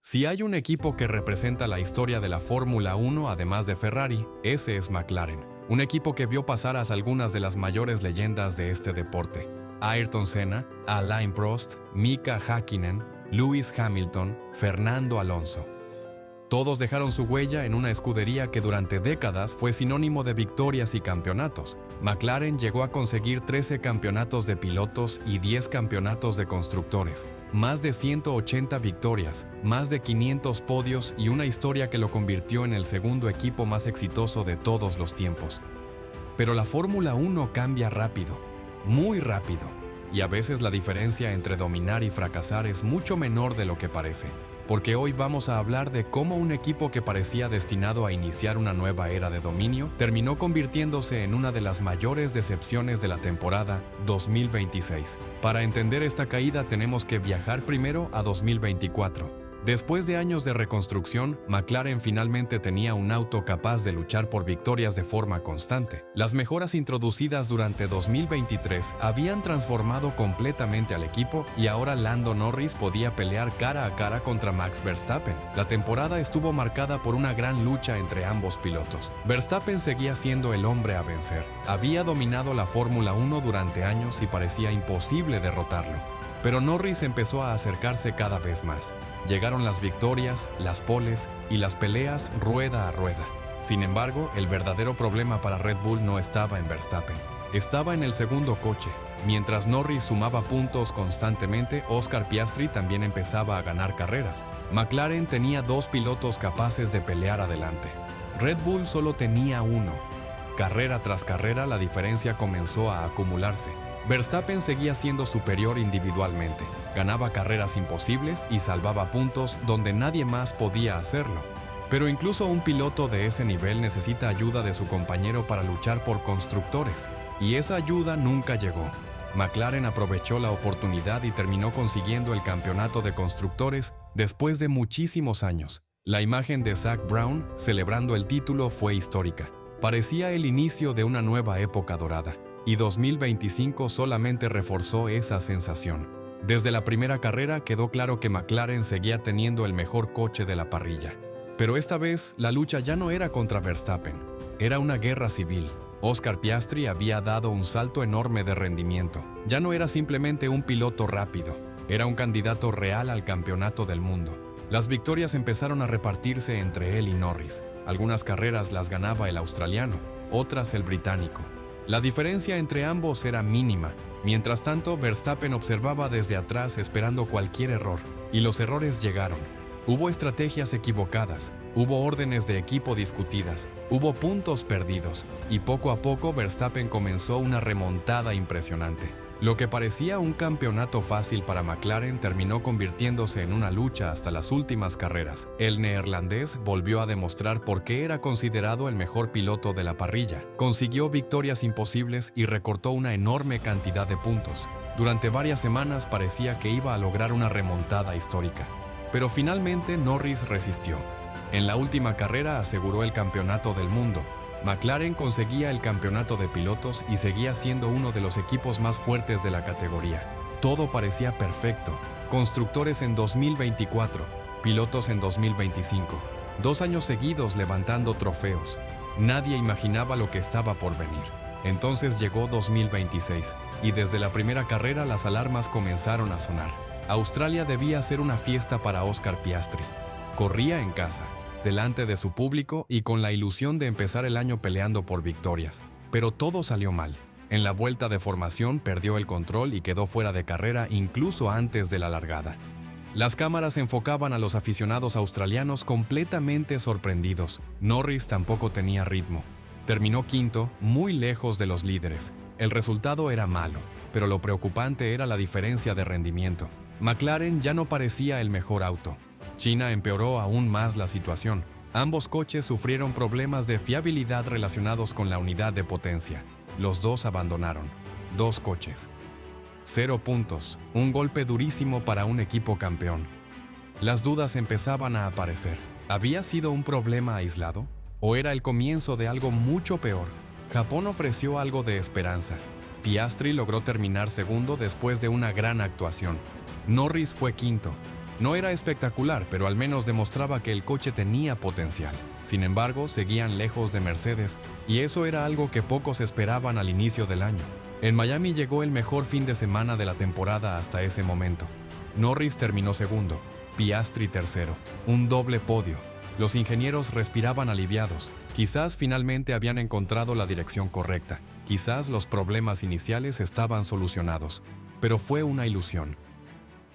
Si hay un equipo que representa la historia de la Fórmula 1 además de Ferrari, ese es McLaren. Un equipo que vio pasar a algunas de las mayores leyendas de este deporte. Ayrton Senna, Alain Prost, Mika Häkkinen, Lewis Hamilton, Fernando Alonso. Todos dejaron su huella en una escudería que durante décadas fue sinónimo de victorias y campeonatos. McLaren llegó a conseguir 13 campeonatos de pilotos y 10 campeonatos de constructores, más de 180 victorias, más de 500 podios y una historia que lo convirtió en el segundo equipo más exitoso de todos los tiempos. Pero la Fórmula 1 cambia rápido, muy rápido, y a veces la diferencia entre dominar y fracasar es mucho menor de lo que parece. Porque hoy vamos a hablar de cómo un equipo que parecía destinado a iniciar una nueva era de dominio terminó convirtiéndose en una de las mayores decepciones de la temporada 2026. Para entender esta caída tenemos que viajar primero a 2024. Después de años de reconstrucción, McLaren finalmente tenía un auto capaz de luchar por victorias de forma constante. Las mejoras introducidas durante 2023 habían transformado completamente al equipo y ahora Lando Norris podía pelear cara a cara contra Max Verstappen. La temporada estuvo marcada por una gran lucha entre ambos pilotos. Verstappen seguía siendo el hombre a vencer. Había dominado la Fórmula 1 durante años y parecía imposible derrotarlo. Pero Norris empezó a acercarse cada vez más. Llegaron las victorias, las poles y las peleas rueda a rueda. Sin embargo, el verdadero problema para Red Bull no estaba en Verstappen. Estaba en el segundo coche. Mientras Norris sumaba puntos constantemente, Oscar Piastri también empezaba a ganar carreras. McLaren tenía dos pilotos capaces de pelear adelante. Red Bull solo tenía uno. Carrera tras carrera, la diferencia comenzó a acumularse. Verstappen seguía siendo superior individualmente, ganaba carreras imposibles y salvaba puntos donde nadie más podía hacerlo. Pero incluso un piloto de ese nivel necesita ayuda de su compañero para luchar por constructores, y esa ayuda nunca llegó. McLaren aprovechó la oportunidad y terminó consiguiendo el campeonato de constructores después de muchísimos años. La imagen de Zak Brown celebrando el título fue histórica. Parecía el inicio de una nueva época dorada. Y 2025 solamente reforzó esa sensación. Desde la primera carrera quedó claro que McLaren seguía teniendo el mejor coche de la parrilla. Pero esta vez la lucha ya no era contra Verstappen, era una guerra civil. Oscar Piastri había dado un salto enorme de rendimiento. Ya no era simplemente un piloto rápido, era un candidato real al campeonato del mundo. Las victorias empezaron a repartirse entre él y Norris. Algunas carreras las ganaba el australiano, otras el británico. La diferencia entre ambos era mínima. Mientras tanto, Verstappen observaba desde atrás esperando cualquier error, y los errores llegaron. Hubo estrategias equivocadas, hubo órdenes de equipo discutidas, hubo puntos perdidos, y poco a poco Verstappen comenzó una remontada impresionante. Lo que parecía un campeonato fácil para McLaren terminó convirtiéndose en una lucha hasta las últimas carreras. El neerlandés volvió a demostrar por qué era considerado el mejor piloto de la parrilla. Consiguió victorias imposibles y recortó una enorme cantidad de puntos. Durante varias semanas parecía que iba a lograr una remontada histórica. Pero finalmente Norris resistió. En la última carrera aseguró el campeonato del mundo. McLaren conseguía el campeonato de pilotos y seguía siendo uno de los equipos más fuertes de la categoría. Todo parecía perfecto. Constructores en 2024, pilotos en 2025. 2 años seguidos levantando trofeos. Nadie imaginaba lo que estaba por venir. Entonces llegó 2026 y desde la primera carrera las alarmas comenzaron a sonar. Australia debía ser una fiesta para Oscar Piastri. Corría en casa, delante de su público y con la ilusión de empezar el año peleando por victorias. Pero todo salió mal. En la vuelta de formación perdió el control y quedó fuera de carrera incluso antes de la largada. Las cámaras enfocaban a los aficionados australianos completamente sorprendidos. Norris tampoco tenía ritmo. Terminó quinto, muy lejos de los líderes. El resultado era malo, pero lo preocupante era la diferencia de rendimiento. McLaren ya no parecía el mejor auto. China empeoró aún más la situación. Ambos coches sufrieron problemas de fiabilidad relacionados con la unidad de potencia. Los dos abandonaron. 2 coches. 0 puntos. Un golpe durísimo para un equipo campeón. Las dudas empezaban a aparecer. ¿Había sido un problema aislado? ¿O era el comienzo de algo mucho peor? Japón ofreció algo de esperanza. Piastri logró terminar segundo después de una gran actuación. Norris fue quinto. No era espectacular, pero al menos demostraba que el coche tenía potencial. Sin embargo, seguían lejos de Mercedes, y eso era algo que pocos esperaban al inicio del año. En Miami llegó el mejor fin de semana de la temporada hasta ese momento. Norris terminó segundo, Piastri tercero, un doble podio. Los ingenieros respiraban aliviados. Quizás finalmente habían encontrado la dirección correcta. Quizás los problemas iniciales estaban solucionados. Pero fue una ilusión.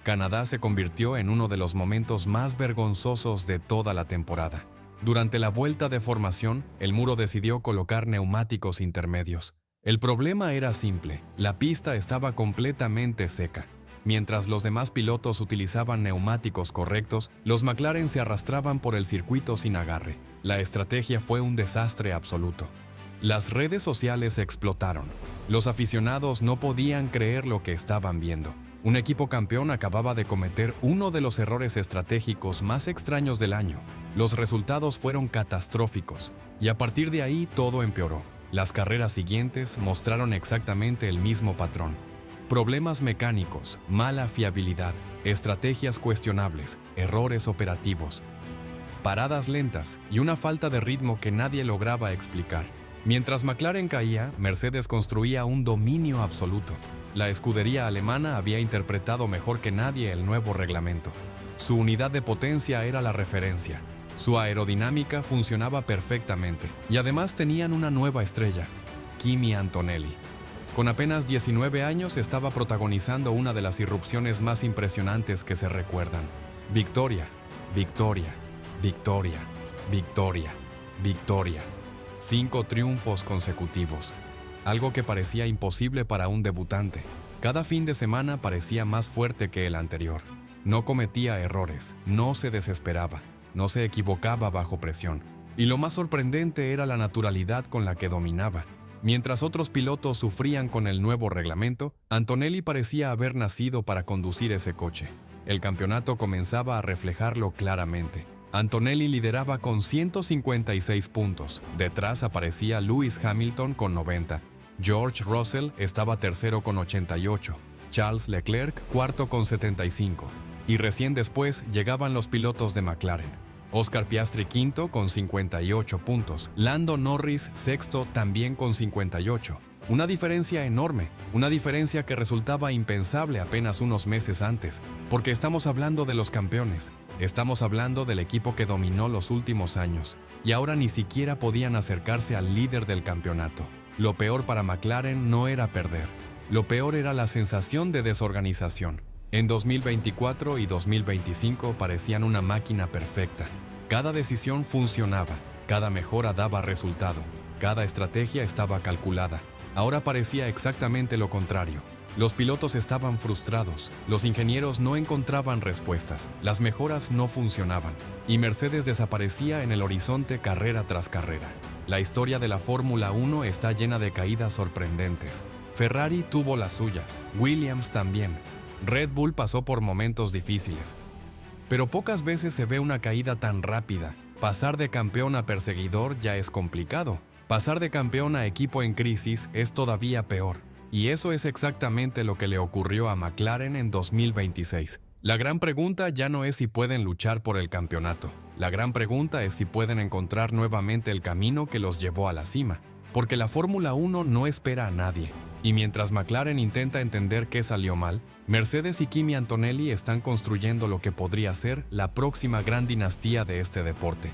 Canadá se convirtió en uno de los momentos más vergonzosos de toda la temporada. Durante la vuelta de formación, el muro decidió colocar neumáticos intermedios. El problema era simple: la pista estaba completamente seca. Mientras los demás pilotos utilizaban neumáticos correctos, los McLaren se arrastraban por el circuito sin agarre. La estrategia fue un desastre absoluto. Las redes sociales explotaron. Los aficionados no podían creer lo que estaban viendo. Un equipo campeón acababa de cometer uno de los errores estratégicos más extraños del año. Los resultados fueron catastróficos, y a partir de ahí todo empeoró. Las carreras siguientes mostraron exactamente el mismo patrón. Problemas mecánicos, mala fiabilidad, estrategias cuestionables, errores operativos, paradas lentas y una falta de ritmo que nadie lograba explicar. Mientras McLaren caía, Mercedes construía un dominio absoluto. La escudería alemana había interpretado mejor que nadie el nuevo reglamento. Su unidad de potencia era la referencia. Su aerodinámica funcionaba perfectamente. Y además tenían una nueva estrella, Kimi Antonelli. Con apenas 19 años estaba protagonizando una de las irrupciones más impresionantes que se recuerdan. Victoria, victoria, victoria, victoria, victoria. 5 triunfos consecutivos. Algo que parecía imposible para un debutante. Cada fin de semana parecía más fuerte que el anterior. No cometía errores, no se desesperaba, no se equivocaba bajo presión. Y lo más sorprendente era la naturalidad con la que dominaba. Mientras otros pilotos sufrían con el nuevo reglamento, Antonelli parecía haber nacido para conducir ese coche. El campeonato comenzaba a reflejarlo claramente. Antonelli lideraba con 156 puntos. Detrás aparecía Lewis Hamilton con 90. George Russell estaba tercero con 88. Charles Leclerc cuarto con 75. Y recién después llegaban los pilotos de McLaren. Oscar Piastri quinto con 58 puntos. Lando Norris sexto también con 58. Una diferencia enorme, una diferencia que resultaba impensable apenas unos meses antes, porque estamos hablando de los campeones, estamos hablando del equipo que dominó los últimos años, y ahora ni siquiera podían acercarse al líder del campeonato. Lo peor para McLaren no era perder, lo peor era la sensación de desorganización. En 2024 y 2025 parecían una máquina perfecta. Cada decisión funcionaba, cada mejora daba resultado, cada estrategia estaba calculada. Ahora parecía exactamente lo contrario. Los pilotos estaban frustrados, los ingenieros no encontraban respuestas, las mejoras no funcionaban, y Mercedes desaparecía en el horizonte carrera tras carrera. La historia de la Fórmula 1 está llena de caídas sorprendentes. Ferrari tuvo las suyas, Williams también. Red Bull pasó por momentos difíciles. Pero pocas veces se ve una caída tan rápida. Pasar de campeón a perseguidor ya es complicado. Pasar de campeón a equipo en crisis es todavía peor. Y eso es exactamente lo que le ocurrió a McLaren en 2026. La gran pregunta ya no es si pueden luchar por el campeonato. La gran pregunta es si pueden encontrar nuevamente el camino que los llevó a la cima. Porque la Fórmula 1 no espera a nadie. Y mientras McLaren intenta entender qué salió mal, Mercedes y Kimi Antonelli están construyendo lo que podría ser la próxima gran dinastía de este deporte.